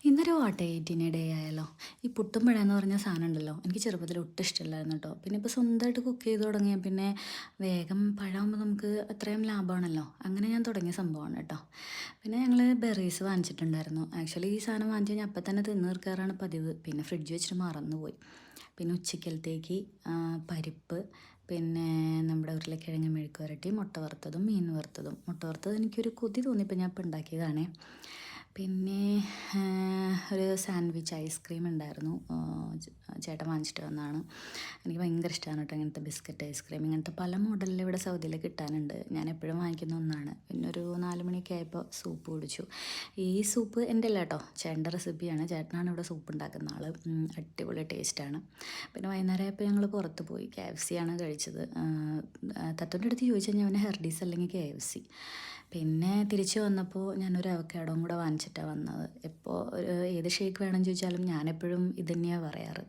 ഇന്നൊരു what 18 day ആയല്ലോ. ഈ പുട്ടും പഴമെന്ന് പറഞ്ഞ സാധനം ഉണ്ടല്ലോ, എനിക്ക് ചെറുപ്പത്തിൽ ഒട്ടും ഇഷ്ടമല്ലായിരുന്നു കേട്ടോ. പിന്നെ ഇപ്പോൾ സ്വന്തമായിട്ട് കുക്ക് ചെയ്ത് തുടങ്ങിയ പിന്നെ വേഗം പഴമാകുമ്പോൾ നമുക്ക് അത്രയും ലാഭമാണല്ലോ. അങ്ങനെ ഞാൻ തുടങ്ങിയ സംഭവമാണ് കേട്ടോ. പിന്നെ ഞങ്ങൾ ബെറീസ് വാങ്ങിച്ചിട്ടുണ്ടായിരുന്നു. ആക്ച്വലി ഈ സാധനം വാങ്ങിച്ച് കഴിഞ്ഞാൽ അപ്പം തന്നെ തിന്ന് തീർക്കാറാണ് പതിവ്. പിന്നെ ഫ്രിഡ്ജ് വെച്ചിട്ട് മറന്നുപോയി. പിന്നെ ഉച്ചക്കലത്തേക്ക് പരിപ്പ്, പിന്നെ നമ്മുടെ ഉരുളക്കിഴങ്ങ് മെഴുക്ക് വരട്ടി, മുട്ട വറുത്തതും മീൻ വറുത്തതും. മുട്ട വറുത്തത് എനിക്കൊരു കൊതി തോന്നിയപ്പോൾ ഞാൻ ഇപ്പം ഉണ്ടാക്കിയതാണേ. പിന്നെ ഒരു സാൻഡ്വിച്ച് ഐസ്ക്രീം ഉണ്ടായിരുന്നു. ചേട്ടൻ വാങ്ങിച്ചിട്ട് വന്നതാണ്. എനിക്ക് ഭയങ്കര ഇഷ്ടമാണ് കേട്ടോ ഇങ്ങനത്തെ ബിസ്ക്കറ്റ് ഐസ്ക്രീം. ഇങ്ങനത്തെ പല മോഡലിൽ ഇവിടെ സൗദിയിൽ കിട്ടാനുണ്ട്. ഞാൻ എപ്പോഴും വാങ്ങിക്കുന്ന ഒന്നാണ്. പിന്നെ ഒരു 4 മണിയൊക്കെ ആയപ്പോൾ സൂപ്പ് കുടിച്ചു. ഈ സൂപ്പ് എൻ്റെ അല്ല കേട്ടോ, ചേട്ടൻ്റെ റെസിപ്പിയാണ്. ചേട്ടനാണ് ഇവിടെ സൂപ്പ് ഉണ്ടാക്കുന്ന ആൾ. അടിപൊളി ടേസ്റ്റാണ്. പിന്നെ വൈകുന്നേരം ആയപ്പോൾ ഞങ്ങൾ പുറത്ത് പോയി KFC ആണ് കഴിച്ചത്. തത്തൻ്റെ അടുത്ത് ചോദിച്ചു കഴിഞ്ഞാൽ അവന് ഹെർഡീസ് അല്ലെങ്കിൽ KFC. പിന്നെ തിരിച്ച് വന്നപ്പോൾ ഞാനൊരു അവക്കാഡോയും കൂടെ വാങ്ങിച്ചിട്ടാണ് വന്നത്. ഇപ്പോൾ ഏത് ഷേക്ക് വേണം ചോദിച്ചാലും ഞാനെപ്പോഴും ഇത് തന്നെയാണ് പറയാറ്.